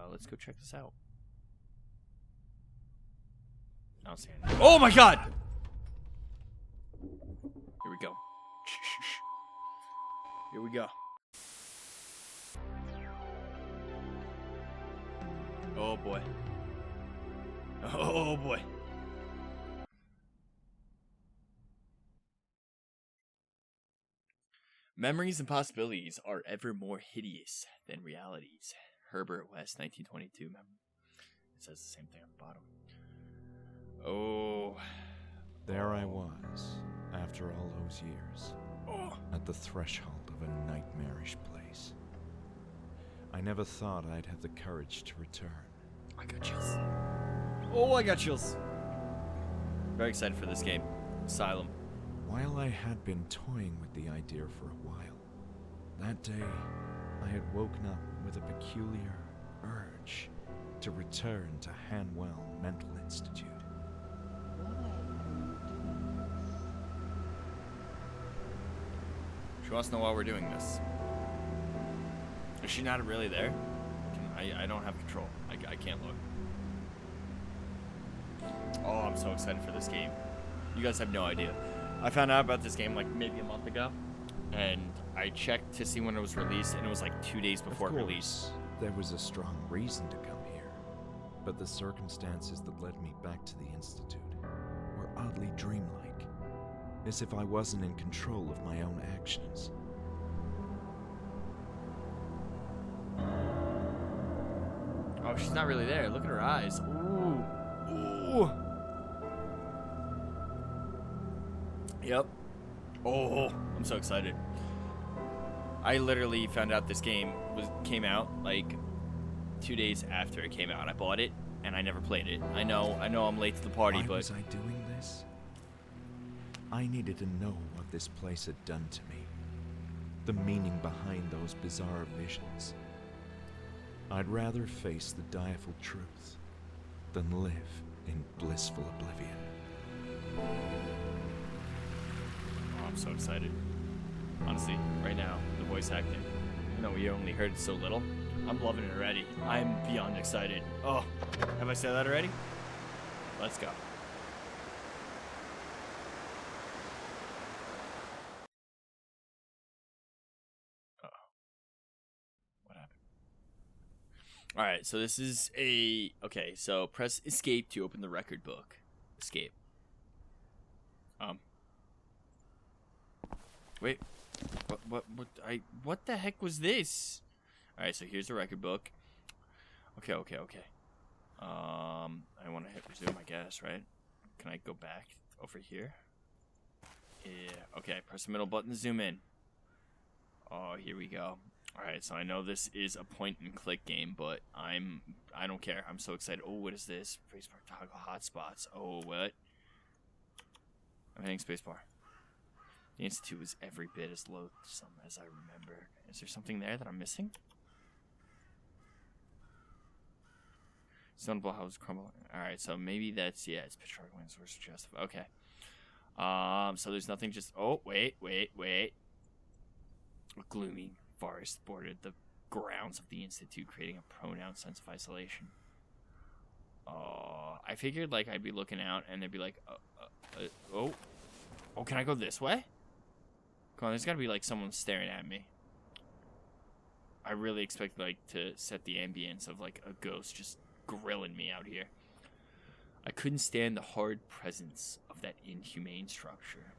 let's go check this out. I don't see anything. Oh my god! Here we go. Here we go. Oh boy. Oh boy. Memories and possibilities are ever more hideous than realities. Herbert West, 1922. It says the same thing on the bottom. Oh. There I was, after all those years, at the threshold of a nightmarish place. I never thought I'd have the courage to return. I got chills. Oh, I got chills. Very excited for this game. Asylum. While I had been toying with the idea for a while, that day I had woken up with a peculiar urge to return to Hanwell Mental Institute. She wants to know why we're doing this. Is she not really there? I don't have control. I can't look. Oh, I'm so excited for this game. You guys have no idea. I found out about this game like maybe a month ago, and I checked to see when it was released, and it was like 2 days before release. There was a strong reason to come here, but the circumstances that led me back to the Institute were oddly dreamlike, as if I wasn't in control of my own actions. Oh, she's not really there. Look at her eyes. Ooh. Ooh. Yep. Oh, I'm so excited. I literally found out this game came out like 2 days after it came out. I bought it and I never played it. I know I'm late to the party, Why but was I doing this? I needed to know what this place had done to me. The meaning behind those bizarre visions. I'd rather face the direful truth than live in blissful oblivion. Oh, I'm so excited. Honestly, right now, the voice acting, I know we only heard so little. I'm loving it already. I'm beyond excited. Oh, have I said that already? Let's go. Alright, so this is a... Okay, so press escape to open the record book. Escape. Wait. What the heck was this? Alright, so here's the record book. Okay. I want to hit resume, I guess, right? Can I go back over here? Yeah, okay, press the middle button to zoom in. Oh, here we go. Alright, so I know this is a point-and-click game, but I don't care. I'm so excited. Oh, what is this? Spacebar toggle hotspots. Oh, what? I'm hitting spacebar. The Institute was every bit as loathsome as I remember. Is there something there that I'm missing? Stone house crumbling. Alright, so maybe that's, yeah, it's pitch dark winds were suggestive. Okay. So there's nothing just... Oh, wait. A gloomy forest bordered the grounds of the Institute, creating a pronounced sense of isolation. I figured like I'd be looking out and they'd be like, oh, can I go this way? Come on, there's gotta be like someone staring at me. I really expect like to set the ambience of like a ghost just grilling me out here. I couldn't stand the hard presence of that inhumane structure.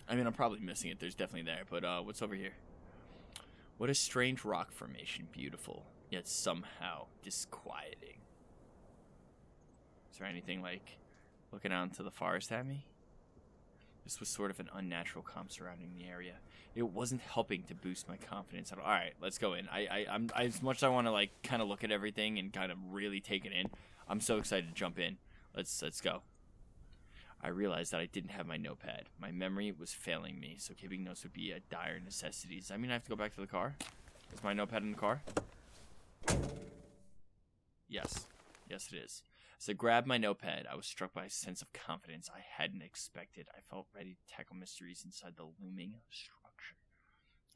I mean, I'm probably missing it. There's definitely there. But what's over here? What a strange rock formation. Beautiful, yet somehow disquieting. Is there anything like looking out into the forest at me? This was sort of an unnatural calm surrounding the area. It wasn't helping to boost my confidence at all. All right, let's go in. I'm as much as I want to like kind of look at everything and kind of really take it in. I'm so excited to jump in. Let's go. I realized that I didn't have my notepad. My memory was failing me, so keeping notes would be a dire necessity. Does that mean I have to go back to the car? Is my notepad in the car? Yes. Yes, it is. As I grabbed my notepad, I was struck by a sense of confidence I hadn't expected. I felt ready to tackle mysteries inside the looming structure.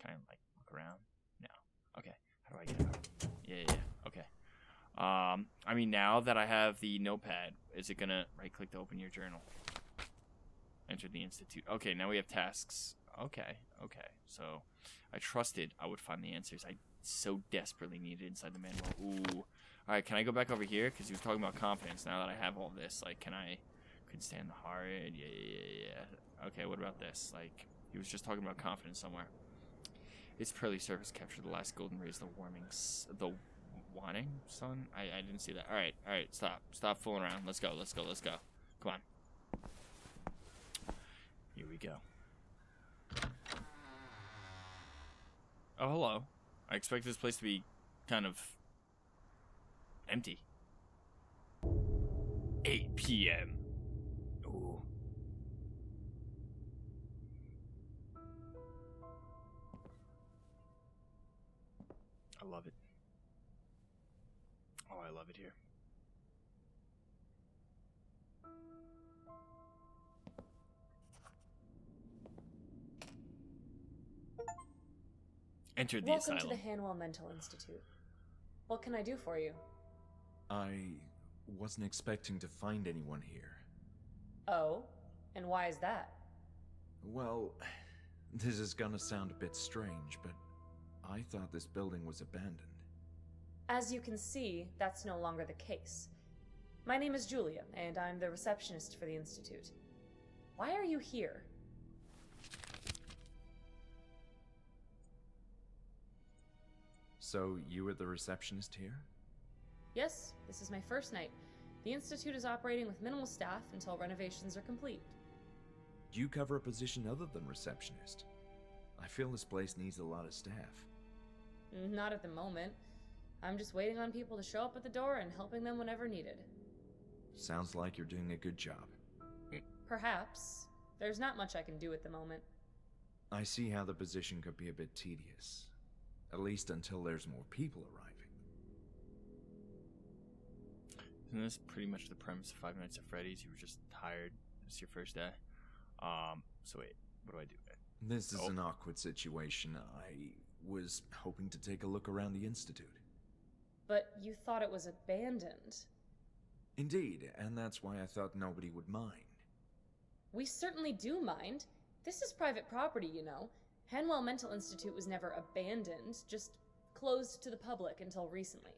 Can I, like, look around? No. Okay. How do I get out? I mean, now that I have the notepad, is it gonna right-click to open your journal? Enter the institute. Okay, now we have tasks. Okay. So, I trusted I would find the answers I so desperately needed inside the manual. Ooh. All right, can I go back over here? Because he was talking about confidence. Now that I have all this, like, can I could stand the hard? Yeah. Okay, what about this? Like, he was just talking about confidence somewhere. Its pearly surface captured the last golden rays, the waning sun. I didn't see that. All right. Stop fooling around. Let's go. Come on. Here we go. Oh, hello. I expect this place to be kind of empty. 8 p.m. Ooh. I love it. Oh, I love it here. Entered the Welcome asylum. to the Hanwell Mental Institute. What can I do for you? I wasn't expecting to find anyone here. Oh? And why is that? Well, this is gonna sound a bit strange, but I thought this building was abandoned. As you can see, that's no longer the case. My name is Julia, and I'm the receptionist for the Institute. Why are you here? So, you were the receptionist here? Yes, this is my first night. The Institute is operating with minimal staff until renovations are complete. Do you cover a position other than receptionist? I feel this place needs a lot of staff. Not at the moment. I'm just waiting on people to show up at the door and helping them whenever needed. Sounds like you're doing a good job. Perhaps. There's not much I can do at the moment. I see how the position could be a bit tedious. At least until there's more people arriving. Isn't this pretty much the premise of Five Nights at Freddy's? You were just tired. It's your first day. So wait, what do I do? This is an awkward situation. I was hoping to take a look around the Institute. But you thought it was abandoned. Indeed, and that's why I thought nobody would mind. We certainly do mind. This is private property, you know. Hanwell Mental Institute was never abandoned, just closed to the public until recently.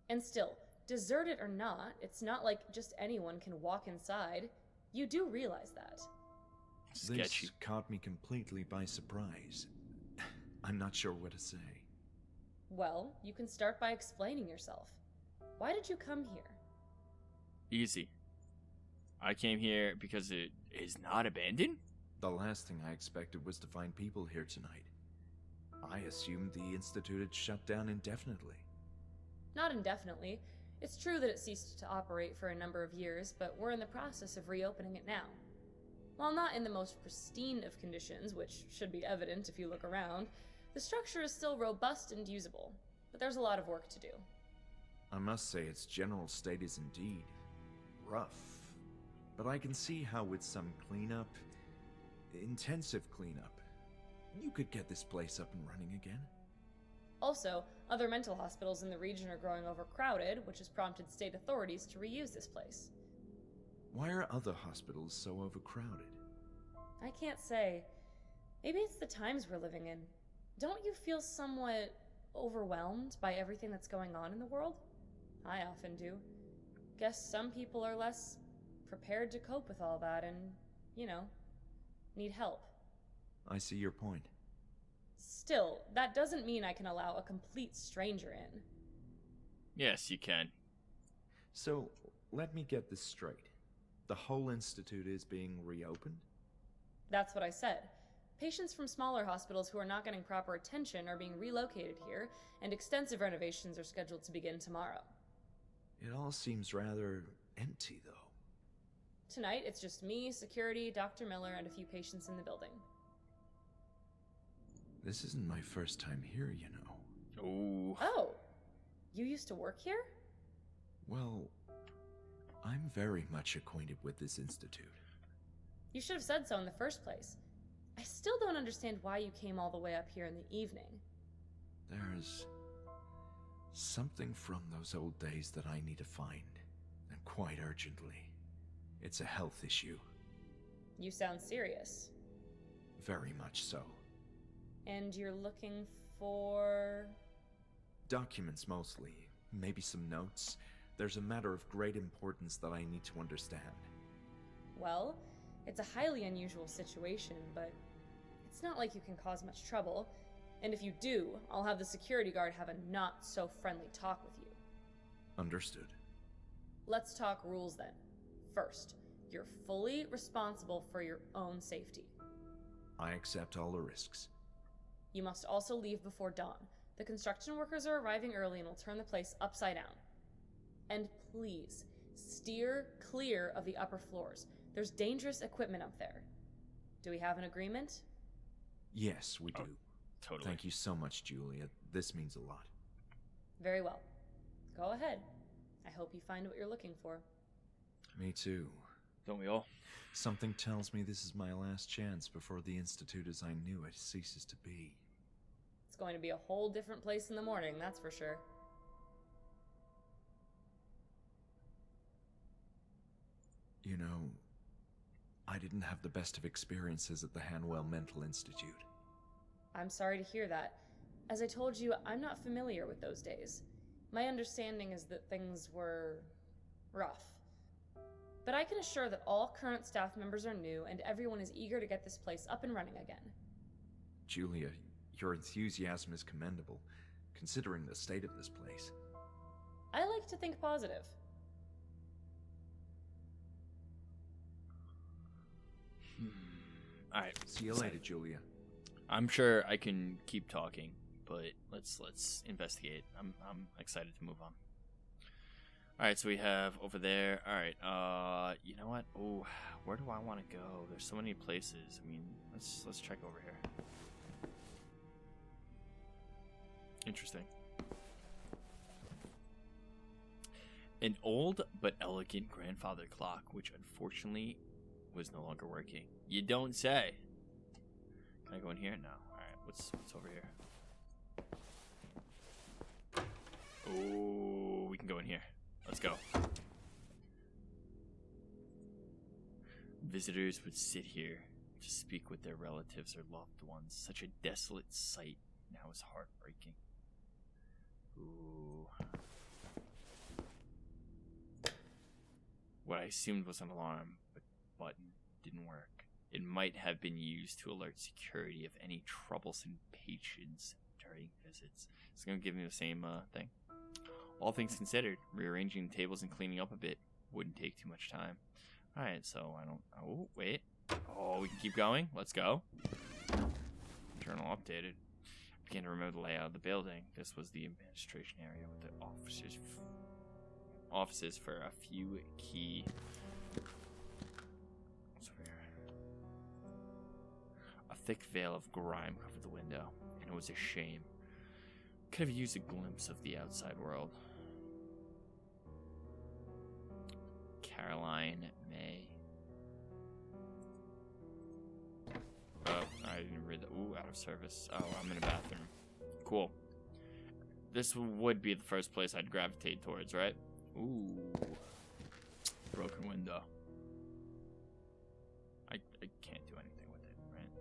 And still, deserted or not, it's not like just anyone can walk inside. You do realize that. Sketchy. This caught me completely by surprise. I'm not sure what to say. Well, you can start by explaining yourself. Why did you come here? Easy. I came here because it is not abandoned? The last thing I expected was to find people here tonight. I assumed the Institute had shut down indefinitely. Not indefinitely. It's true that it ceased to operate for a number of years, but we're in the process of reopening it now. While not in the most pristine of conditions, which should be evident if you look around, the structure is still robust and usable, but there's a lot of work to do. I must say its general state is indeed rough, but I can see how with some cleanup, intensive cleanup, you could get this place up and running again. Also, other mental hospitals in the region are growing overcrowded, which has prompted state authorities to reuse this place. Why are other hospitals so overcrowded? I can't say. Maybe it's the times we're living in. Don't you feel somewhat overwhelmed by everything that's going on in the world? I often do. Guess some people are less prepared to cope with all that and, need help. I see your point. Still, that doesn't mean I can allow a complete stranger in. Yes, you can. So, let me get this straight. The whole institute is being reopened? That's what I said. Patients from smaller hospitals who are not getting proper attention are being relocated here, and extensive renovations are scheduled to begin tomorrow. It all seems rather empty, though. Tonight, it's just me, security, Dr. Miller, and a few patients in the building. This isn't my first time here, you know. Ooh. Oh, you used to work here? Well, I'm very much acquainted with this institute. You should have said so in the first place. I still don't understand why you came all the way up here in the evening. There's Something from those old days that I need to find, and quite urgently. It's a health issue. You sound serious. Very much so. And you're looking for... Documents mostly. Maybe some notes. There's a matter of great importance that I need to understand. Well, it's a highly unusual situation, but it's not like you can cause much trouble. And if you do, I'll have the security guard have a not-so-friendly talk with you. Understood. Let's talk rules then. First, you're fully responsible for your own safety. I accept all the risks. You must also leave before dawn. The construction workers are arriving early and will turn the place upside down. And please, steer clear of the upper floors. There's dangerous equipment up there. Do we have an agreement? Yes, we do. Totally. Thank you so much, Julia. This means a lot. Very well. Go ahead. I hope you find what you're looking for. Me too. Don't we all? Something tells me this is my last chance before the Institute as I knew it ceases to be. It's going to be a whole different place in the morning, that's for sure. You know, I didn't have the best of experiences at the Hanwell Mental Institute. I'm sorry to hear that. As I told you, I'm not familiar with those days. My understanding is that things were rough. But I can assure that all current staff members are new and everyone is eager to get this place up and running again. Julia, your enthusiasm is commendable, considering the state of this place. I like to think positive. Alright. See you later, Julia. I'm sure I can keep talking, but let's investigate. I'm excited to move on. Alright, so we have over there. Alright, you know what? Oh, where do I want to go? There's so many places. I mean, let's check over here. Interesting. An old but elegant grandfather clock, which unfortunately was no longer working. You don't say. Can I go in here? No. Alright, what's over here? Oh, we can go in here. Let's go. Visitors would sit here to speak with their relatives or loved ones. Such a desolate sight now is heartbreaking. Ooh. What I assumed was an alarm button didn't work. It might have been used to alert security of any troublesome patrons during visits. It's going to give me the same thing. All things considered, rearranging the tables and cleaning up a bit wouldn't take too much time. Alright, so I don't... Oh, wait. Oh, we can keep going? Let's go. Journal updated. I began to remember the layout of the building. This was the administration area with the offices for a few key... What's over here? A thick veil of grime covered the window, and it was a shame. Could have used a glimpse of the outside world. Caroline May. Oh, I didn't read that. Ooh, out of service. Oh, I'm in a bathroom. Cool. This would be the first place I'd gravitate towards, right? Ooh. Broken window. I can't do anything with it, right?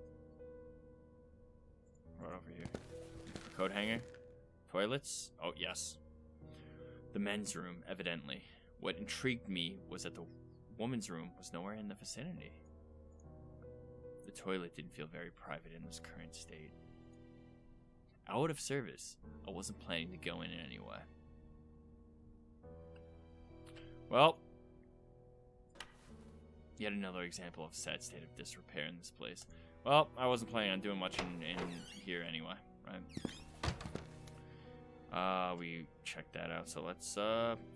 Right over here. Coat hanger. Toilets? Oh, yes. The men's room, evidently. What intrigued me was that the woman's room was nowhere in the vicinity. The toilet didn't feel very private in this current state. Out of service, I wasn't planning to go in anyway. Well, yet another example of sad state of disrepair in this place. Well, I wasn't planning on doing much in here anyway, right? We checked that out, so let's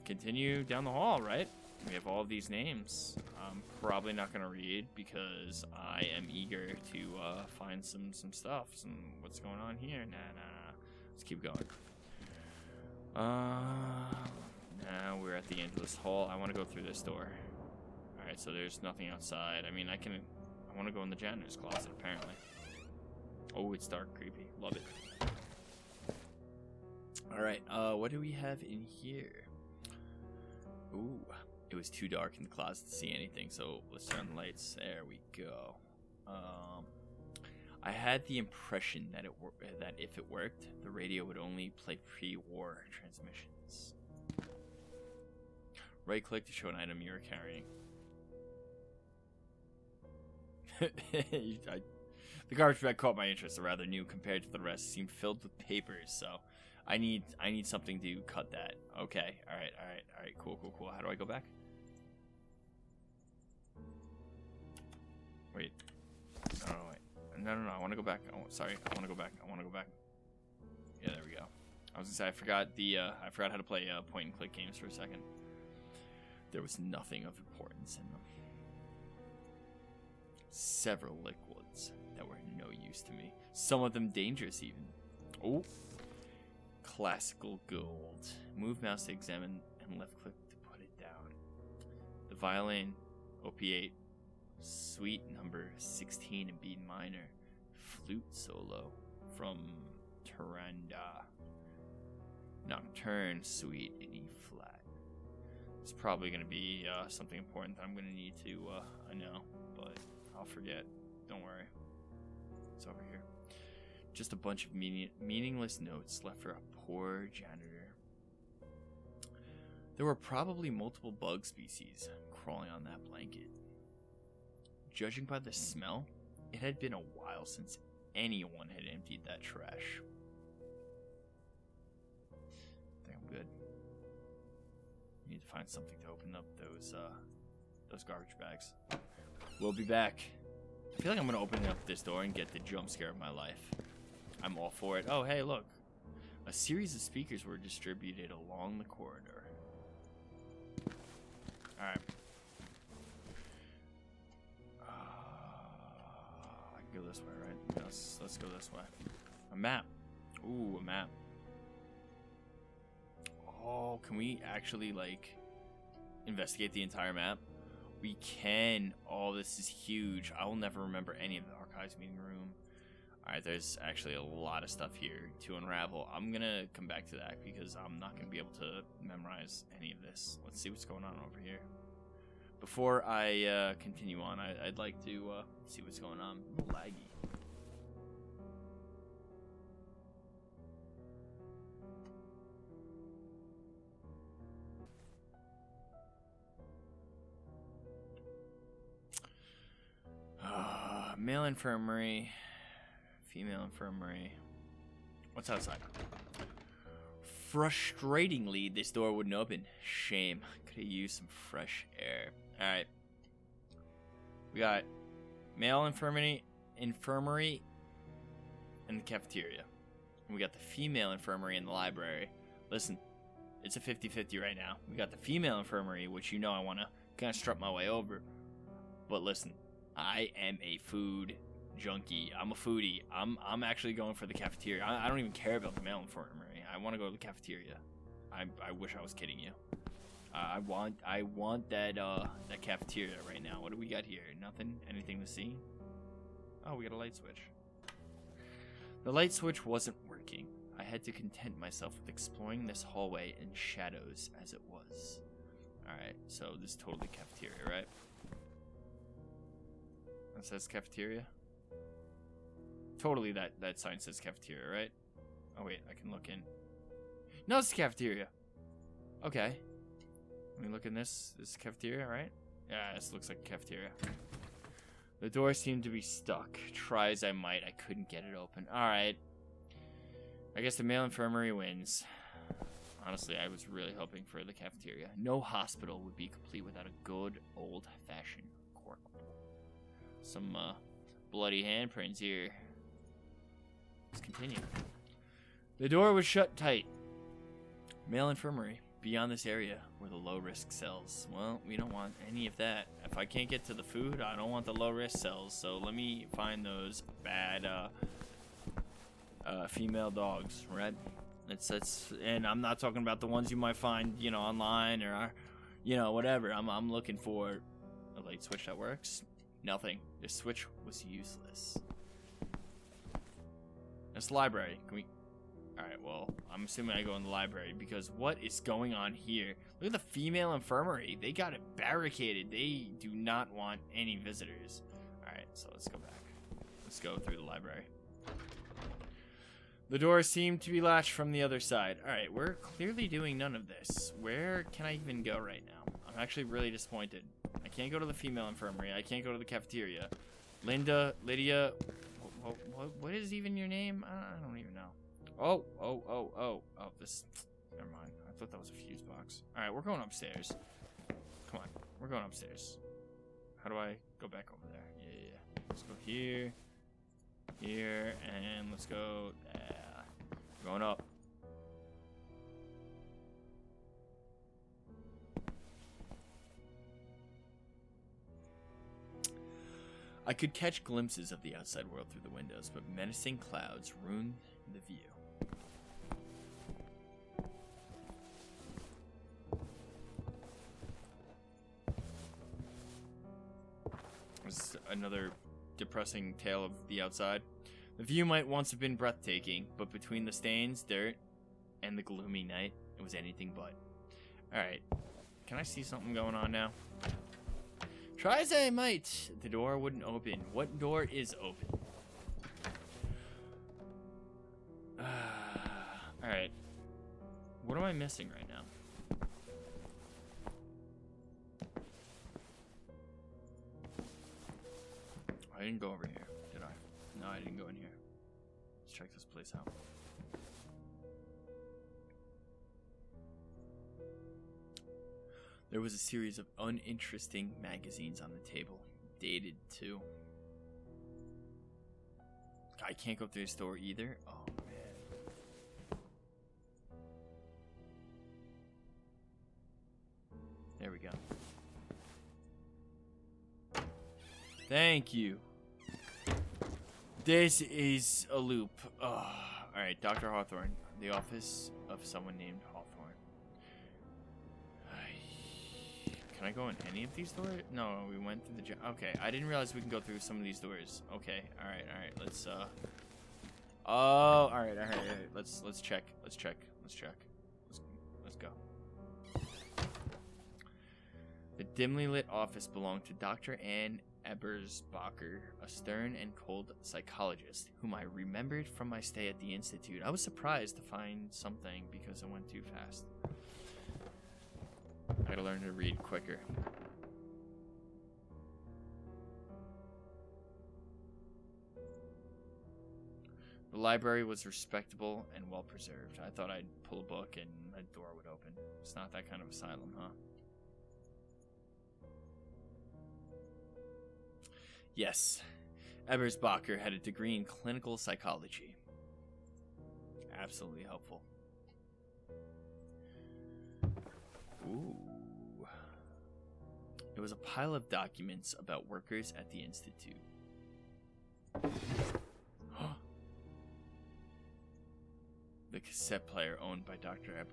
continue down the hall, right? We have all these names. I'm probably not gonna read because I am eager to find some stuff. What's going on here? Nah. Let's keep going. Now we're at the end of this hall. I want to go through this door. All right, so there's nothing outside. I mean, I want to go in the janitor's closet apparently. Oh, it's dark, creepy. Love it. Alright, what do we have in here? Ooh, it was too dark in the closet to see anything, so let's turn the lights. There we go. I had the impression that that if it worked, the radio would only play pre-war transmissions. Right-click to show an item you are carrying. The garbage bag caught my interest. A rather new compared to the rest. It seemed filled with papers, so I need something to cut that. Okay, all right, cool. How do I go back? Wait. No, I want to go back. Sorry, I want to go back. Yeah, there we go. I was gonna say I forgot how to play point and click games for a second. There was nothing of importance in them. Several liquids that were no use to me. Some of them dangerous even. Oh, classical gold. Move mouse to examine and left click to put it down. The violin, OP8. Suite number 16 in B minor. Flute solo from Turanda. Nocturne suite in E flat. It's probably going to be something important that I'm going to need to know, but I'll forget. Don't worry. It's over here. Just a bunch of meaningless notes left for a poor janitor. There were probably multiple bug species crawling on that blanket. Judging by the smell, it had been a while since anyone had emptied that trash. I think I'm good. Need to find something to open up those garbage bags. We'll be back. I feel like I'm gonna open up this door and get the jump scare of my life. I'm all for it. Oh, hey, look. A series of speakers were distributed along the corridor. Alright. I can go this way, right? Let's go this way. A map. Ooh, a map. Oh, can we actually, like, investigate the entire map? We can. Oh, this is huge. I will never remember any of the archives meeting room. Alright, there's actually a lot of stuff here to unravel. I'm gonna come back to that because I'm not gonna be able to memorize any of this. Let's see what's going on over here. Before I continue on, I'd like to see what's going on. A little laggy. Male infirmary, female infirmary. What's outside? Frustratingly, this door wouldn't open. Shame. Could have used some fresh air. Alright. We got male infirmary in the cafeteria. And we got the female infirmary in the library. Listen, it's a 50-50 right now. We got the female infirmary, which you know I want to kind of strut my way over. But listen, I am a food junkie. I'm a foodie. I'm actually going for the cafeteria. I don't even care about the male infirmary. I want to go to the cafeteria. I wish I was kidding you. I want that cafeteria right now. What do we got here? Nothing? Anything to see? Oh, we got a light switch. The light switch wasn't working. I had to content myself with exploring this hallway in shadows as it was. Alright, so this is totally cafeteria, right? That says cafeteria? Totally that sign says cafeteria, right? Oh wait, I can look in. No, it's the cafeteria. Okay. Let me look in this. This is cafeteria, right? Yeah, this looks like a cafeteria. The door seemed to be stuck. Try as I might, I couldn't get it open. Alright. I guess the male infirmary wins. Honestly, I was really hoping for the cafeteria. No hospital would be complete without a good old-fashioned cork bowl. Some bloody handprints here. Let's continue. The door was shut tight. Male infirmary. Beyond this area were the low-risk cells. Well, we don't want any of that. If I can't get to the food, I don't want the low-risk cells. So let me find those bad female dogs, right? That's and I'm not talking about the ones you might find, you know, online or, you know, whatever. I'm looking for a light switch that works. Nothing. The switch was useless. That's the library. Can we? Alright, well, I'm assuming I go in the library because what is going on here? Look at the female infirmary. They got it barricaded. They do not want any visitors. Alright, so let's go back. Let's go through the library. The doors seem to be latched from the other side. Alright, we're clearly doing none of this. Where can I even go right now? I'm actually really disappointed. I can't go to the female infirmary. I can't go to the cafeteria. Lydia, what is even your name? I don't even know. Oh, this, never mind. I thought that was a fuse box. All right, we're going upstairs. Come on, we're going upstairs. How do I go back over there? Yeah. Let's go here, and let's go, we're going up. I could catch glimpses of the outside world through the windows, but menacing clouds ruined the view. This is another depressing tale of the outside. The view might once have been breathtaking, but between the stains, dirt, and the gloomy night, it was anything but. Alright, can I see something going on now? Try as I might, the door wouldn't open. What door is open? Alright. What am I missing right now? I didn't go over here, did I? No, I didn't go in here. Let's check this place out. There was a series of uninteresting magazines on the table. Dated, too. I can't go through the store either? Oh, man. There we go. Thank you. This is a loop. Oh, alright, Dr. Hawthorne. The office of someone named Hawthorne. Can I go in any of these doors? No, we went through the... Okay, I didn't realize we can go through some of these doors. Okay, alright, let's, Oh, alright. Let's check. Let's go. The dimly lit office belonged to Dr. Ann Ebersbacher, a stern and cold psychologist, whom I remembered from my stay at the Institute. I was surprised to find something because it went too fast. I gotta learn to read quicker. The library was respectable and well preserved. I thought I'd pull a book and a door would open. It's not that kind of asylum, huh? Yes, Ebersbacher had a degree in clinical psychology. Absolutely helpful. Ooh. It was a pile of documents about workers at the Institute. The cassette player owned by Dr.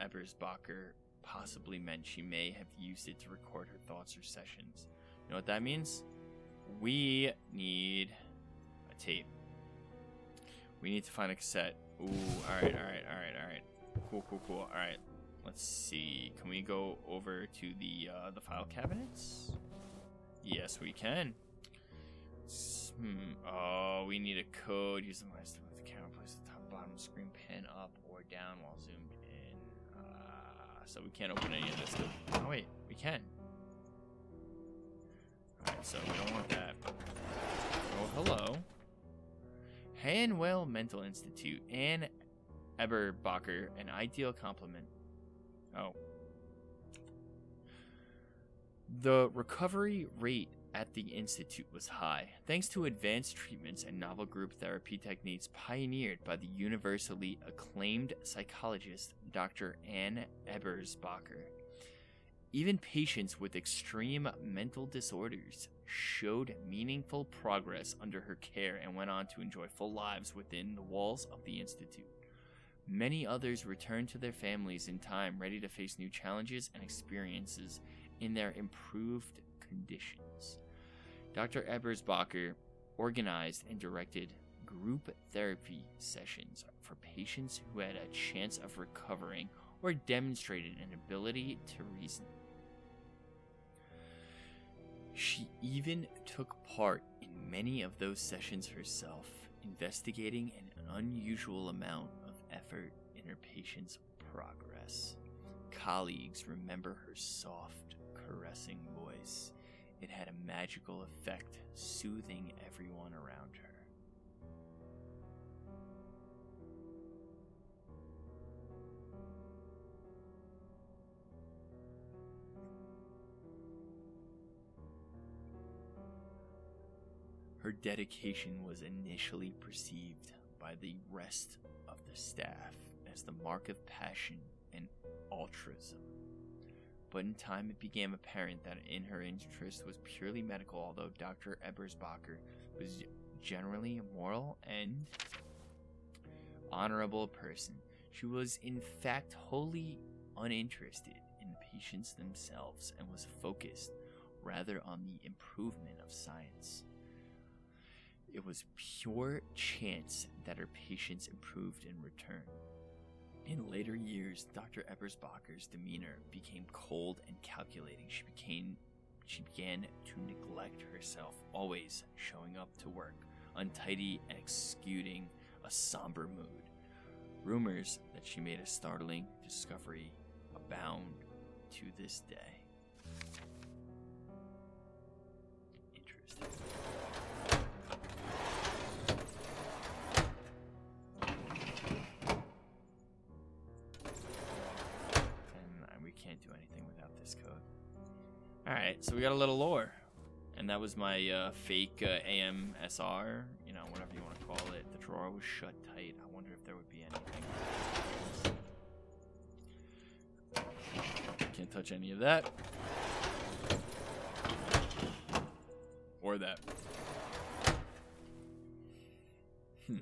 Ebersbacher possibly meant she may have used it to record her thoughts or sessions. You know what that means? We need a tape. We need to find a cassette. Ooh, alright. Cool. Alright. Let's see. Can we go over to the file cabinets? Yes, we can. Oh, we need a code. Use the mouse to move the camera. Place the top bottom screen pan up or down while zoomed in. So we can't open any of this. Oh wait, we can. Alright, so we don't want that. Oh, hello. Hanwell Mental Institute. Ann Ebersbacher, an ideal complement. Oh. The recovery rate at the Institute was high, thanks to advanced treatments and novel group therapy techniques pioneered by the universally acclaimed psychologist Dr. Ann Ebersbacher. Even patients with extreme mental disorders showed meaningful progress under her care and went on to enjoy full lives within the walls of the Institute. Many others returned to their families in time, ready to face new challenges and experiences in their improved conditions. Dr. Ebersbacher organized and directed group therapy sessions for patients who had a chance of recovering or demonstrated an ability to reason. She even took part in many of those sessions herself, investigating an unusual amount of effort in her patient's progress. Colleagues remember her soft, caressing voice. It had a magical effect, soothing everyone around her. Her dedication was initially perceived by the rest of the staff as the mark of passion and altruism. But in time it became apparent that her interest was purely medical, although Dr. Ebersbacher was generally a moral and honorable person. She was in fact wholly uninterested in patients themselves and was focused rather on the improvement of science. It was pure chance that her patients improved in return. In later years, Dr. Ebersbacher's demeanor became cold and calculating. She began to neglect herself, always showing up to work, untidy and exuding a somber mood. Rumors that she made a startling discovery abound to this day. Interesting. Can't do anything without this code. Alright, so we got a little lore. And that was my fake AMSR, whatever you want to call it. The drawer was shut tight. I wonder if there would be anything. Can't touch any of that. Or that. Can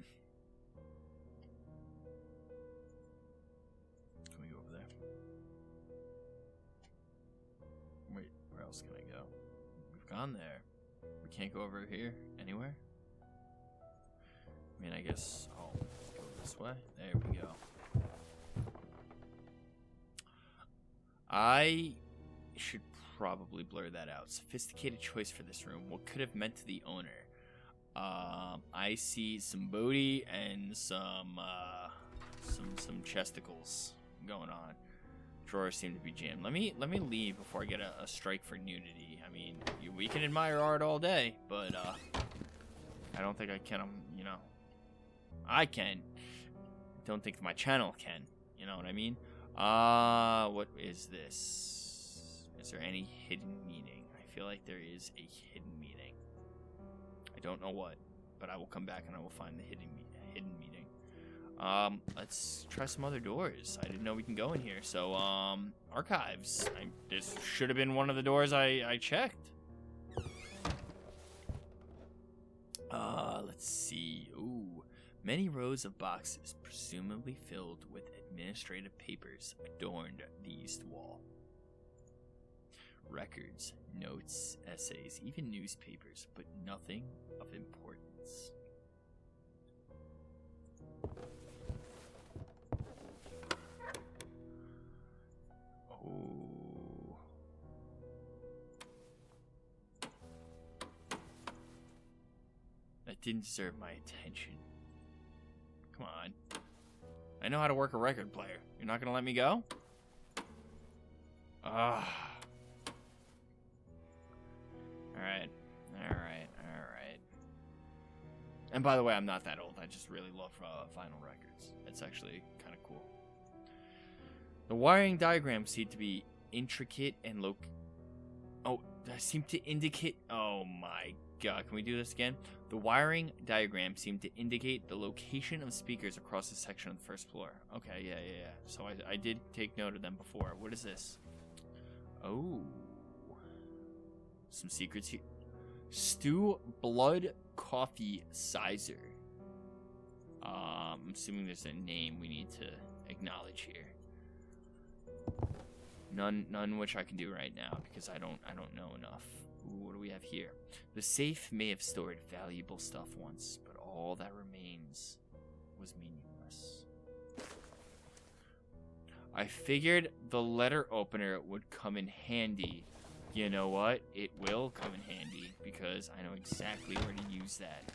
we go over there? Wait, where else can I go? We've gone there. We can't go over here anywhere? I mean, I guess I'll go this way. There we go. I should probably blur that out. Sophisticated choice for this room. What could have meant to the owner? I see some booty and some chesticles going on. Drawers seem to be jammed. Let me leave before I get a strike for nudity. I mean, we can admire art all day, but I don't think I can. I can. Don't think my channel can. You know what I mean? What is this? Is there any hidden meaning? I feel like there is a hidden meaning. I don't know what, but I will come back and I will find the hidden meaning. Let's try some other doors. I didn't know we can go in here. So, archives. This should have been one of the doors I checked. Let's see. Ooh. Many rows of boxes, presumably filled with administrative papers, adorned the east wall. Records, notes, essays, even newspapers, but nothing of importance. Oh. That didn't deserve my attention. Come on. I know how to work a record player. You're not gonna let me go? Ah. Alright. And by the way, I'm not that old. I just really love vinyl records. It's actually kind of cool. The wiring diagrams seem to be intricate and seem to indicate... Oh my god, can we do this again? The wiring diagram seemed to indicate the location of speakers across the section of the first floor. Okay, yeah. So I did take note of them before. What is this? Oh. Some secrets here. Stew Blood Coffee Sizer. I'm assuming there's a name we need to acknowledge here. None which I can do right now because I don't know enough. Ooh, what do we have here? The safe may have stored valuable stuff once, but all all that remains was meaningless. I figured the letter opener would come in handy. You know what? It will come in handy because I know exactly where to use that.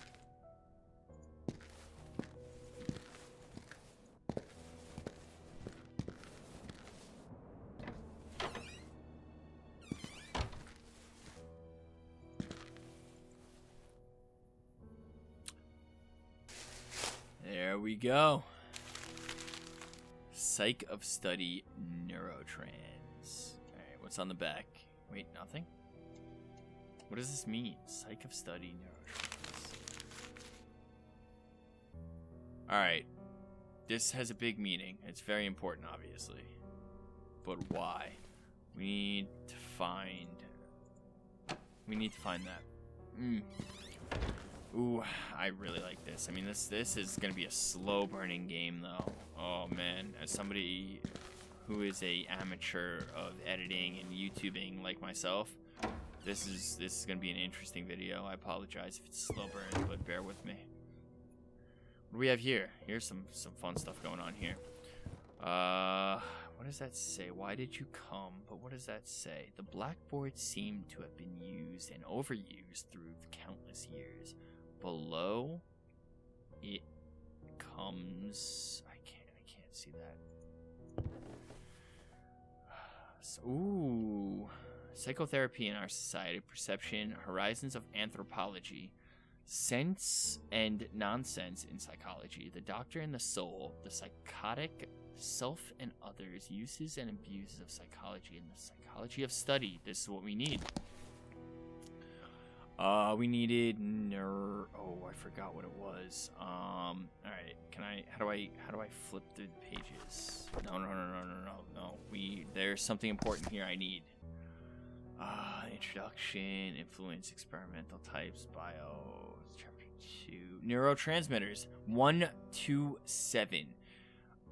There we go. Psych of study neurotrans. Alright, what's on the back? Wait, nothing? What does this mean? Psych of study neurotrans. Alright. This has a big meaning. It's very important, obviously. But why? We need to find that. Ooh, I really like this. I mean, this is gonna be a slow burning game, though. Oh man, as somebody who is a amateur of editing and YouTubing like myself, this is gonna be an interesting video. I apologize if it's slow burn, but bear with me. What do we have here? Here's some fun stuff going on here. What does that say? Why did you come? But what does that say? The blackboard seemed to have been used and overused through countless years. Below it comes, I can't see that. Ooh, psychotherapy in our society, perception, horizons of anthropology, sense and nonsense in psychology, the doctor and the soul, the psychotic self and others, uses and abuses of psychology, and the psychology of study. This is what we need. We needed oh, I forgot what it was. All right. How do I flip the pages? No. There's something important here I need. Introduction, influence, experimental types, bio, chapter 2, neurotransmitters, 127.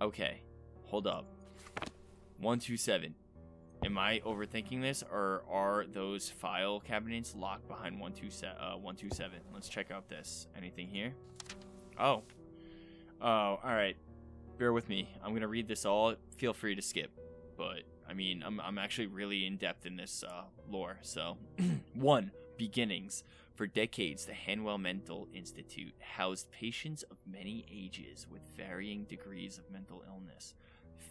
Okay, hold up. 127. Am I overthinking this, or are those file cabinets locked behind 127? Let's check out this. Anything here? Oh, all right. Bear with me. I'm gonna read this all. Feel free to skip, but I mean, I'm actually really in depth in this lore. So, 1. Beginnings. For decades, the Hanwell Mental Institute housed patients of many ages with varying degrees of mental illness.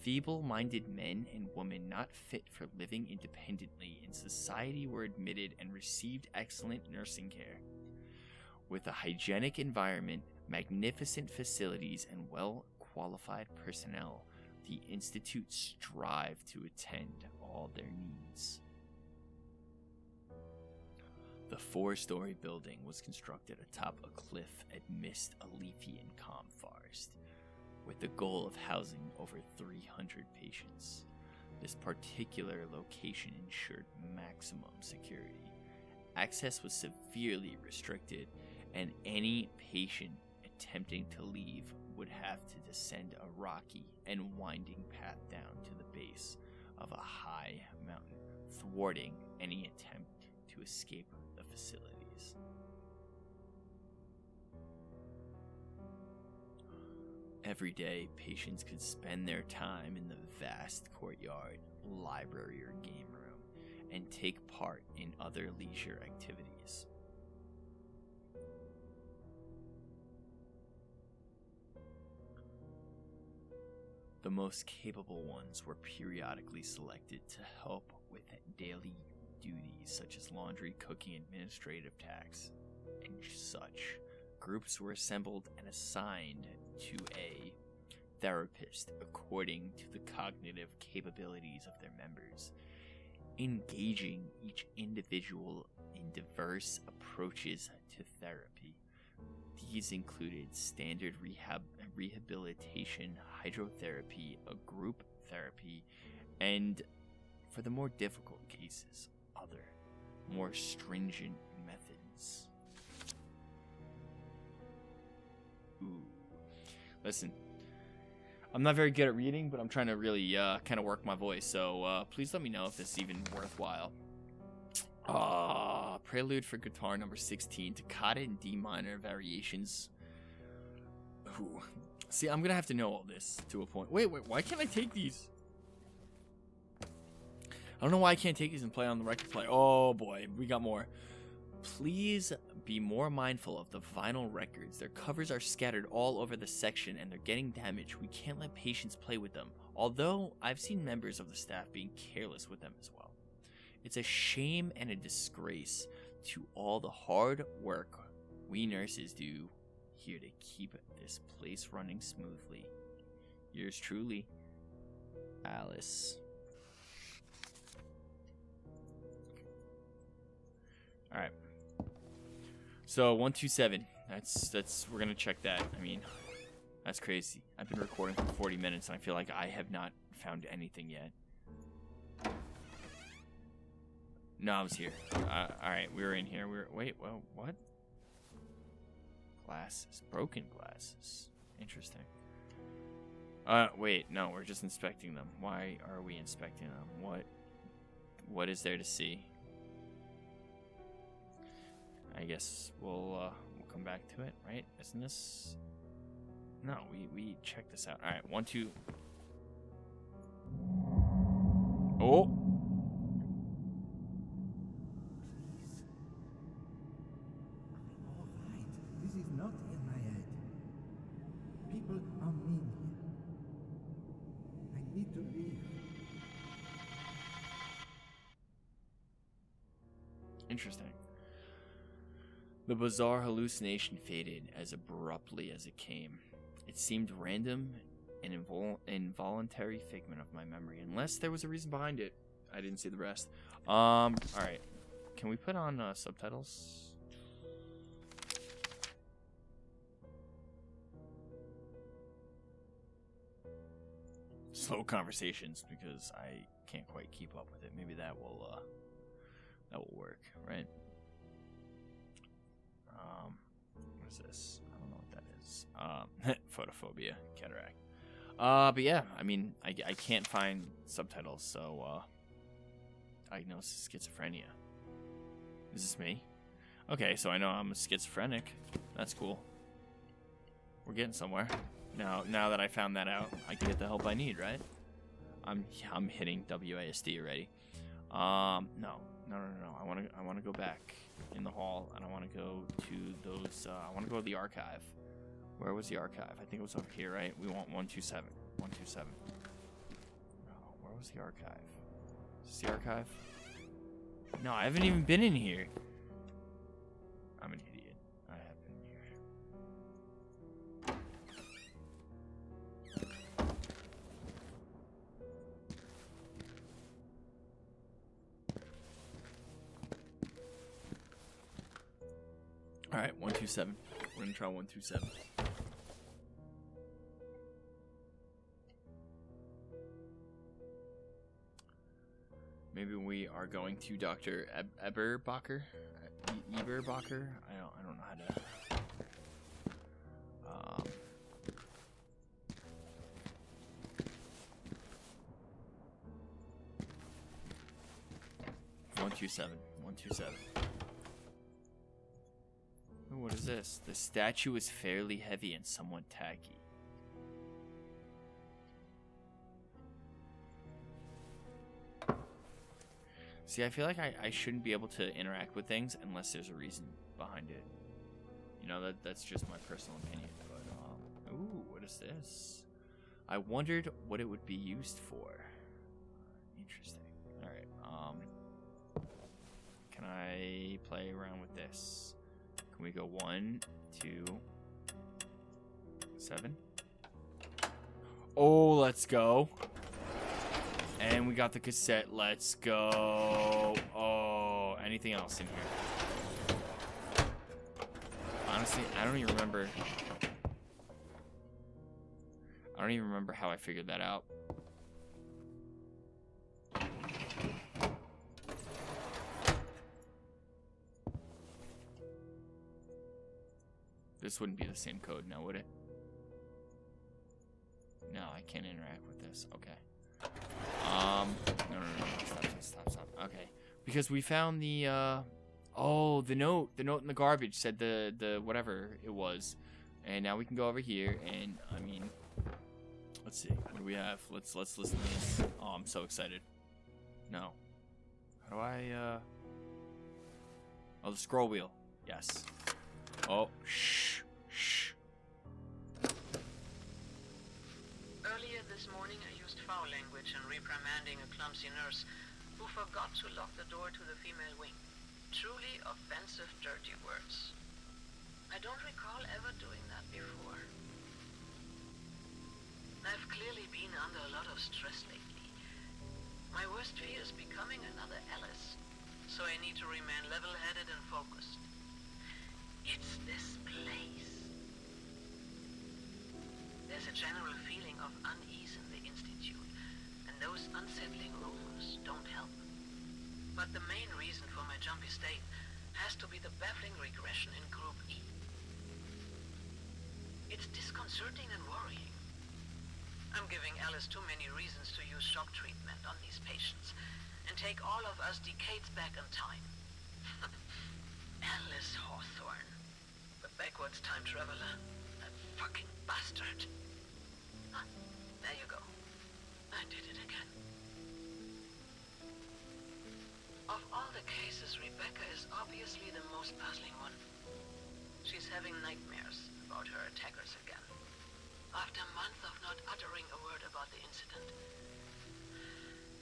Feeble-minded men and women not fit for living independently in society were admitted and received excellent nursing care. With a hygienic environment, magnificent facilities, and well-qualified personnel, the Institute strived to attend all their needs. The 4-story building was constructed atop a cliff amidst a leafy and calm forest, with the goal of housing over 300 patients. This particular location ensured maximum security. Access was severely restricted, and any patient attempting to leave would have to descend a rocky and winding path down to the base of a high mountain, thwarting any attempt to escape the facilities. Every day, patients could spend their time in the vast courtyard, library, or game room, and take part in other leisure activities. The most capable ones were periodically selected to help with daily duties such as laundry, cooking, administrative tasks, and such. Groups were assembled and assigned to a therapist according to the cognitive capabilities of their members, engaging each individual in diverse approaches to therapy. These included standard rehabilitation, hydrotherapy, a group therapy, and, for the more difficult cases, other, more stringent methods. Ooh. Listen, I'm not very good at reading, but I'm trying to really kind of work my voice, so please let me know if this is even worthwhile. Prelude for guitar number 16, toccata and D minor variations Ooh. See, I'm gonna have to know all this to a point. Wait, why can't I take these? I don't know why I can't take these and play on the record player. Oh boy, we got more. Please be more mindful of the vinyl records. Their covers are scattered all over the section and they're getting damaged. We can't let patients play with them. Although I've seen members of the staff being careless with them as well. It's a shame and a disgrace to all the hard work we nurses do here to keep this place running smoothly. Yours truly, Alice. All right. So 127. That's we're gonna check that. I mean, that's crazy. I've been recording for 40 minutes and I feel like I have not found anything yet. No, I was here. All right, we were in here. Wait. Well, what? Glasses, broken glasses. Interesting. Wait. No, we're just inspecting them. Why are we inspecting them? What is there to see? I guess we'll come back to it, right? Isn't this? No, we checked this out. All right, 1, 2. Oh. All right, this is not in my head. People are mean here. I need to leave. Interesting. The bizarre hallucination faded as abruptly as it came. It seemed random and involuntary figment of my memory, unless there was a reason behind it. I didn't see the rest. All right. Can we put on subtitles? Slow conversations because I can't quite keep up with it. Maybe that will work, right? What is this? I don't know what that is. Photophobia, cataract. But yeah, I mean, I can't find subtitles, so diagnosis schizophrenia. Is this me? Okay, so I know I'm a schizophrenic. That's cool. We're getting somewhere. Now that I found that out, I can get the help I need, right? I'm hitting WASD already. No. I want to go back in the hall, and I want to go to those. I want to go to the archive. Where was the archive? I think it was over here, right? We want 127. 127. Oh, where was the archive? Is this the archive? No, I haven't even been in here. I'm an idiot. I have been here. All right, 127. We're gonna try 127. Maybe we are going to Dr. Eberbacher. Eberbacher. I don't know how to. 127. 127. What is this? The statue is fairly heavy and somewhat tacky. See, I feel like I shouldn't be able to interact with things unless there's a reason behind it. You know, that's just my personal opinion. But, ooh, what is this? I wondered what it would be used for. Interesting. All right. Can I play around with this? Can we go 1, 2, 7? Oh, let's go. And we got the cassette. Let's go. Oh, anything else in here? Honestly, I don't even remember. I don't even remember how I figured that out. This wouldn't be the same code now, would it? No, I can't interact with this. Okay. No. Stop. Okay. Because we found the, the note in the garbage said the whatever it was. And now we can go over here, and I mean, let's see, what do we have? Let's listen to this. Oh, I'm so excited. No. How do I, oh, the scroll wheel. Yes. Oh, shh. Earlier this morning, I used foul language in reprimanding a clumsy nurse who forgot to lock the door to the female wing. Truly offensive, dirty words. I don't recall ever doing that before. I've clearly been under a lot of stress lately. My worst fear is becoming another Alice, so I need to remain level-headed and focused. It's this place. There's a general feeling of unease in the Institute, and those unsettling rumors don't help. But the main reason for my jumpy state has to be the baffling regression in Group E. It's disconcerting and worrying. I'm giving Alice too many reasons to use shock treatment on these patients and take all of us decades back in time. Alice Hawthorne, the backwards time traveler, that fucking bastard. Huh, there you go. I did it again. Of all the cases, Rebecca is obviously the most puzzling one. She's having nightmares about her attackers again, after a month of not uttering a word about the incident.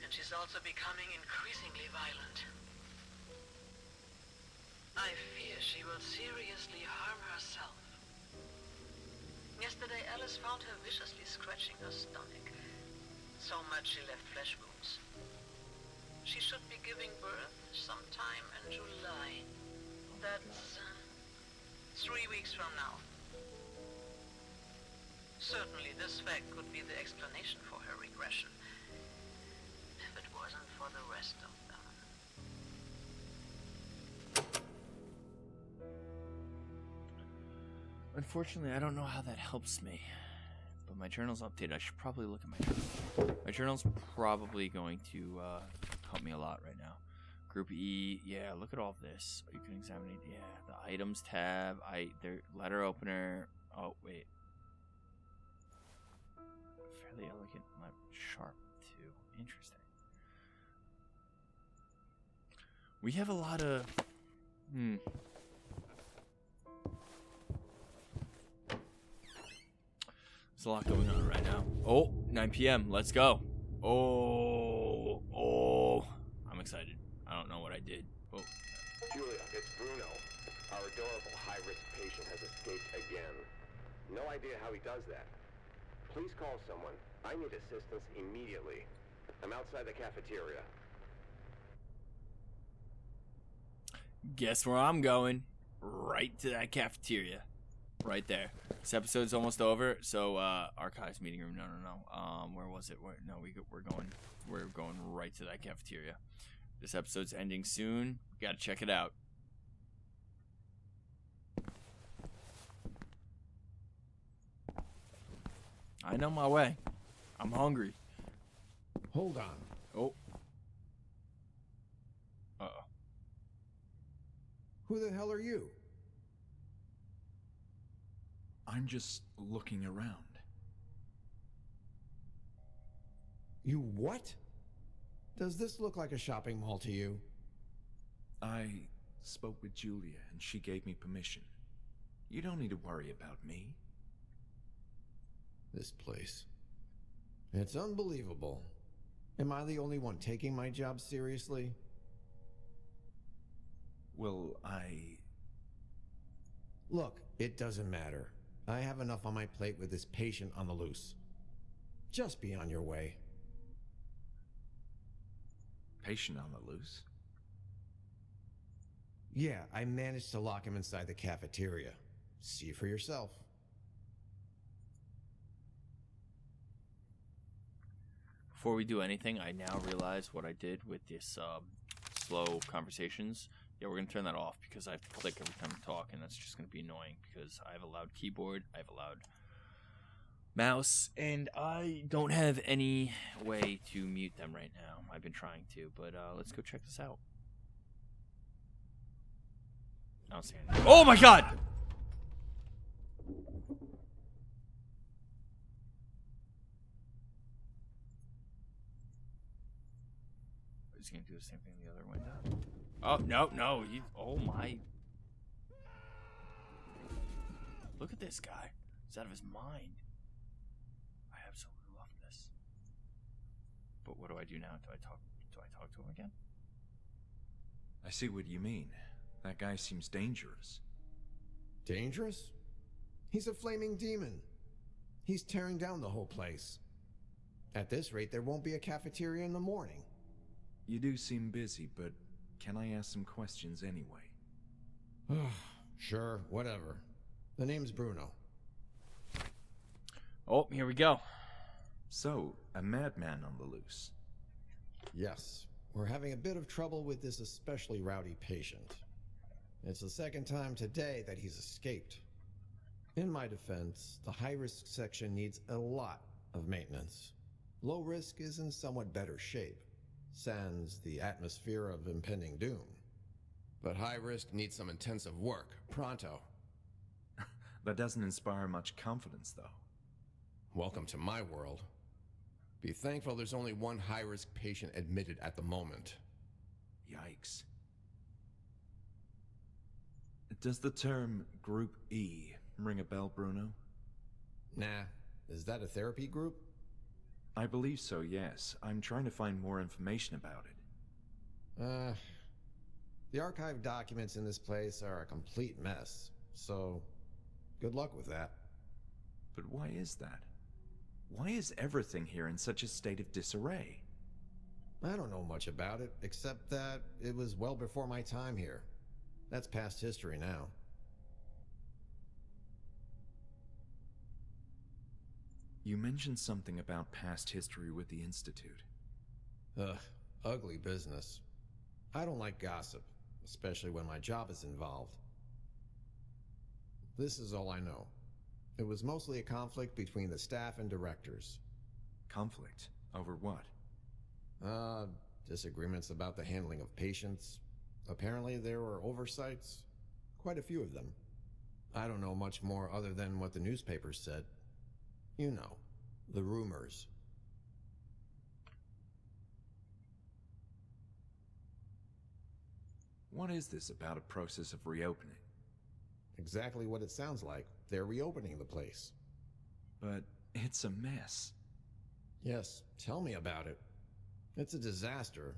And she's also becoming increasingly violent. I fear she will seriously harm herself. Yesterday, Alice found her viciously scratching her stomach. So much she left flesh wounds. She should be giving birth sometime in July. That's 3 weeks from now. Certainly, this fact could be the explanation for her regression, if it wasn't for the rest of them. Unfortunately, I don't know how that helps me. But my journal's updated. I should probably look at my journal. My journal's probably going to help me a lot right now. Group E, yeah, look at all this. You can examine it. Yeah, the items tab. Their letter opener. Oh, wait. Fairly elegant, sharp too. Interesting. We have a lot of. There's a lot going on right now. Oh, 9 p.m. Let's go. Oh, I'm excited. I don't know what I did. Oh. Julia, it's Bruno. Our adorable high-risk patient has escaped again. No idea how he does that. Please call someone. I need assistance immediately. I'm outside the cafeteria. Guess where I'm going? Right to that cafeteria. Right there. This episode's almost over, so archives meeting room. No. Where was it? We're going right to that cafeteria. This episode's ending soon. We gotta check it out. I know my way. I'm hungry. Hold on. Oh. Uh-oh. Who the hell are you? I'm just looking around. You what? Does this look like a shopping mall to you? I spoke with Julia and she gave me permission. You don't need to worry about me. This place. It's unbelievable. Am I the only one taking my job seriously? Well, Look, it doesn't matter. I have enough on my plate with this patient on the loose. Just be on your way. Patient on the loose? Yeah, I managed to lock him inside the cafeteria. See for yourself. Before we do anything, I now realize what I did with this slow conversations. Yeah, we're going to turn that off because I have to click every time I talk, and that's just going to be annoying because I have a loud keyboard, I have a loud mouse, and I don't have any way to mute them right now. I've been trying to, but let's go check this out. I don't see anything. Oh my god! He's gonna do the same thing in the other window. Oh, no. Oh my. Look at this guy. He's out of his mind. I absolutely love this. But what do I do now? Do I talk to him again? I see what you mean. That guy seems dangerous. Dangerous? He's a flaming demon. He's tearing down the whole place. At this rate, there won't be a cafeteria in the morning. You do seem busy, but can I ask some questions anyway? Sure, whatever. The name's Bruno. Oh, here we go. So, a madman on the loose. Yes, we're having a bit of trouble with this especially rowdy patient. It's the second time today that he's escaped. In my defense, the high-risk section needs a lot of maintenance. Low risk is in somewhat better shape, sans the atmosphere of impending doom. But high risk needs some intensive work, pronto. That doesn't inspire much confidence, though. Welcome to my world. Be thankful there's only one high-risk patient admitted at the moment. Yikes. Does the term Group E ring a bell, Bruno? Nah, is that a therapy group? I believe so, yes. I'm trying to find more information about it. The archive documents in this place are a complete mess, so good luck with that. But why is that? Why is everything here in such a state of disarray? I don't know much about it, except that it was well before my time here. That's past history now. You mentioned something about past history with the Institute. Ugh, ugly business. I don't like gossip, especially when my job is involved. This is all I know. It was mostly a conflict between the staff and directors. Conflict? Over what? Disagreements about the handling of patients. Apparently there were oversights. Quite a few of them. I don't know much more other than what the newspapers said. You know, the rumors. What is this about a process of reopening? Exactly what it sounds like. They're reopening the place. But it's a mess. Yes, tell me about it. It's a disaster.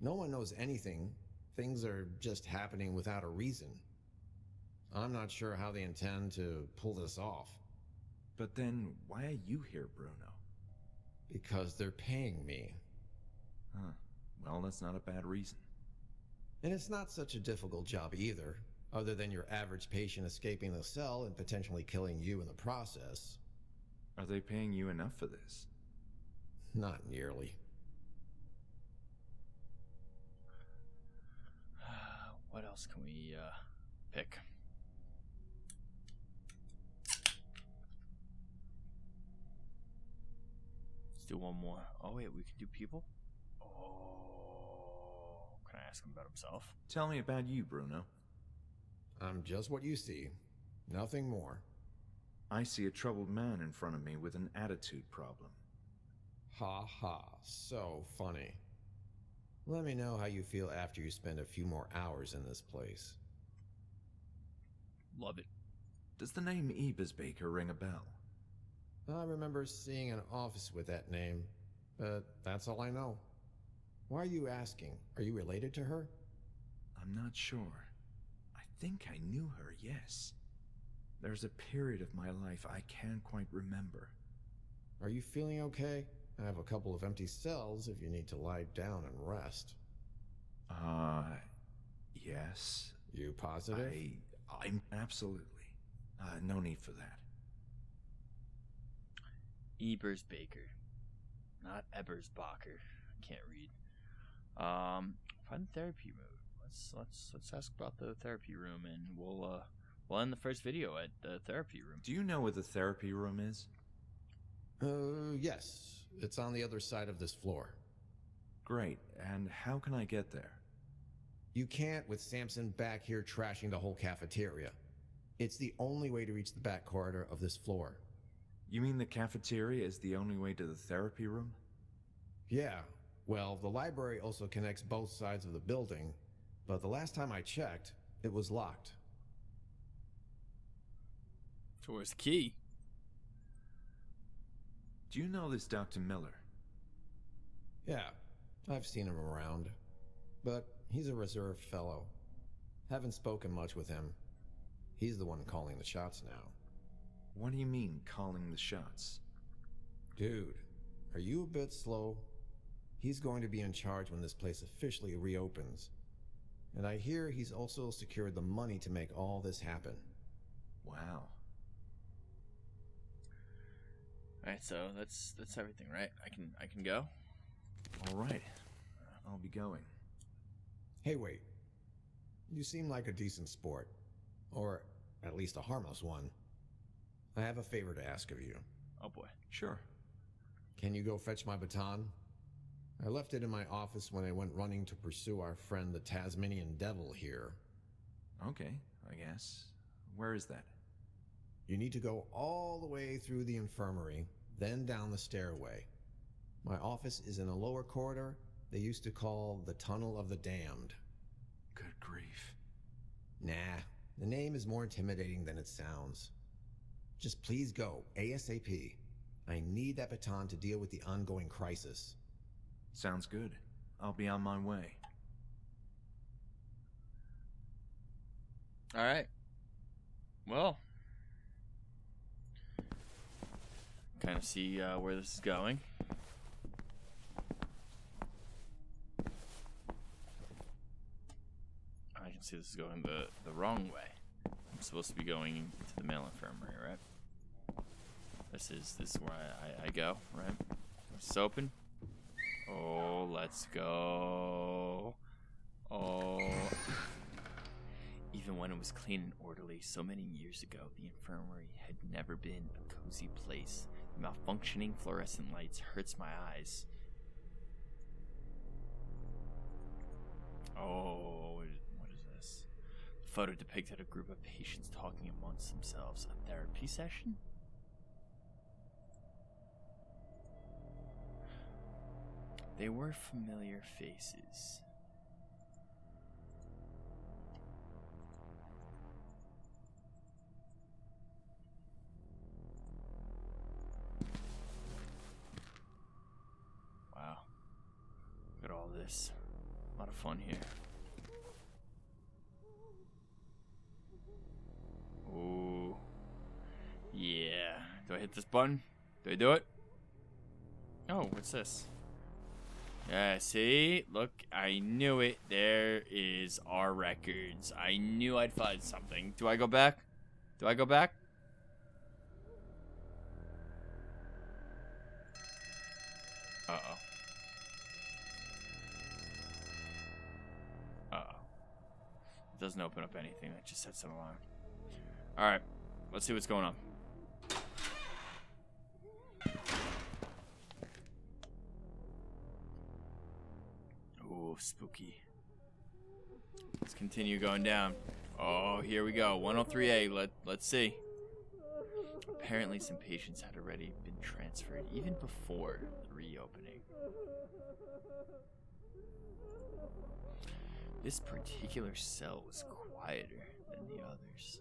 No one knows anything. Things are just happening without a reason. I'm not sure how they intend to pull this off. But then, why are you here, Bruno? Because they're paying me. Huh. Well, that's not a bad reason. And it's not such a difficult job either, other than your average patient escaping the cell and potentially killing you in the process. Are they paying you enough for this? Not nearly. What else can we pick? Let's do one more. Oh wait, we can do people? Oh, can I ask him about himself? Tell me about you, Bruno. I'm just what you see. Nothing more. I see a troubled man in front of me with an attitude problem. Ha ha, so funny. Let me know how you feel after you spend a few more hours in this place. Love it. Does the name Baker ring a bell? I remember seeing an office with that name, but that's all I know. Why are you asking? Are you related to her? I'm not sure. I think I knew her, yes. There's a period of my life I can't quite remember. Are you feeling okay? I have a couple of empty cells if you need to lie down and rest. Yes. You positive? I'm absolutely. No need for that. Baker, not Ebersbacher. I can't read. Find the therapy room. Let's ask about the therapy room, and we'll end the first video at the therapy room. Do you know where the therapy room is? Yes. It's on the other side of this floor. Great. And how can I get there? You can't with Samson back here trashing the whole cafeteria. It's the only way to reach the back corridor of this floor. You mean the cafeteria is the only way to the therapy room? Yeah, well, the library also connects both sides of the building, but the last time I checked, it was locked. So where's the key? Do you know this Dr. Miller? Yeah, I've seen him around, but he's a reserved fellow. Haven't spoken much with him. He's the one calling the shots now. What do you mean, calling the shots? Dude, are you a bit slow? He's going to be in charge when this place officially reopens. And I hear he's also secured the money to make all this happen. Wow. Alright, so that's everything, right? I can go? All right. I'll be going. Hey, wait. You seem like a decent sport. Or at least a harmless one. I have a favor to ask of you. Oh boy. Sure. Can you go fetch my baton? I left it in my office when I went running to pursue our friend the Tasmanian Devil here. Okay, I guess. Where is that? You need to go all the way through the infirmary, then down the stairway. My office is in a lower corridor they used to call the Tunnel of the Damned. Good grief. Nah, the name is more intimidating than it sounds. Just please go, ASAP. I need that baton to deal with the ongoing crisis. Sounds good. I'll be on my way. Alright. Well. Kind of see where this is going. I can see this is going the wrong way. I'm supposed to be going to the male infirmary, right? This is where I go, right? It's open. Oh, let's go. Oh. Even when it was clean and orderly so many years ago, the infirmary had never been a cozy place. The malfunctioning fluorescent lights hurts my eyes. Oh, what is this? The photo depicted a group of patients talking amongst themselves. A therapy session? They were familiar faces. Wow. Look at all this. A lot of fun here. Ooh. Yeah. Do I hit this button? Do I do it? Oh, what's this? Yeah, see? Look, I knew it. There is our records. I knew I'd find something. Do I go back? Do I go back? Uh-oh. Uh-oh. It doesn't open up anything. That just sets an alarm. Alright. Let's see what's going on. Ooh, spooky. Let's continue going down. Oh, here we go. 103A. Let's see. Apparently some patients had already been transferred even before the reopening. This particular cell was quieter than the others.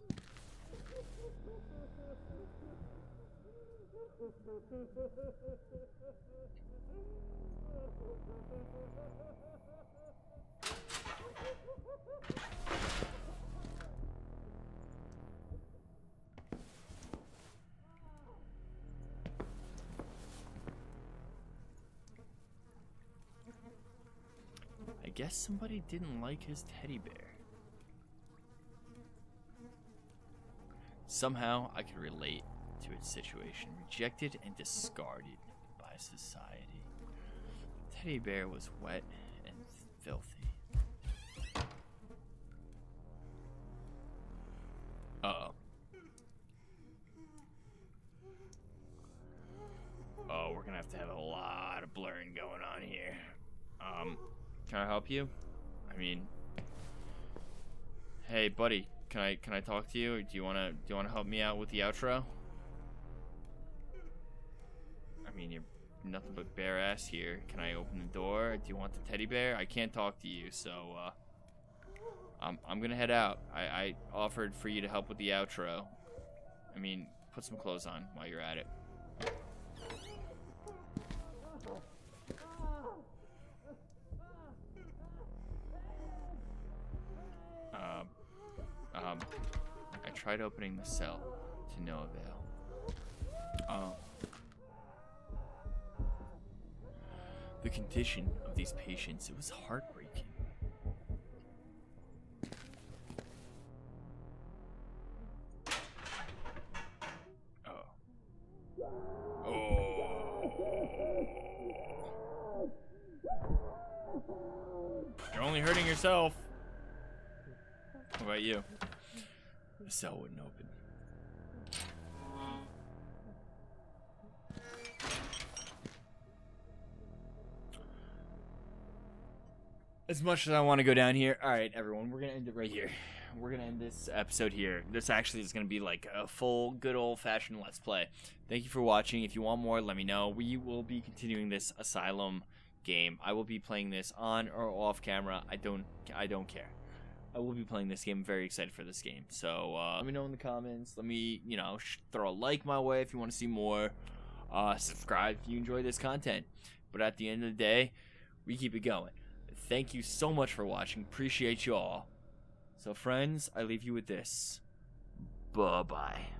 I guess somebody didn't like his teddy bear. Somehow I could relate to its situation, rejected and discarded by society. The teddy bear was wet and filthy. Uh-oh. Oh, we're gonna have to have a lot of blurring going on here. Can I help you? I mean, hey, buddy, Can I talk to you? Or do you wanna help me out with the outro? I mean, you're nothing but bare ass here. Can I open the door? Do you want the teddy bear? I can't talk to you, so I'm gonna head out. I offered for you to help with the outro. I mean, put some clothes on while you're at it. I tried opening the cell to no avail. The condition of these patients, it was heartbreaking. You're only hurting yourself. What about you? The cell wouldn't open. As much as I want to go down here, all right, everyone, we're gonna end it right here. We're gonna end this episode here. This actually is gonna be like a full, good old-fashioned Let's Play. Thank you for watching. If you want more, let me know. We will be continuing this Asylum game. I will be playing this on or off camera. I don't care. I will be playing this game. I'm very excited for this game. So let me know in the comments. Let me, throw a like my way if you want to see more. Subscribe if you enjoy this content. But at the end of the day, we keep it going. Thank you so much for watching. Appreciate you all. So friends, I leave you with this. Bye-bye.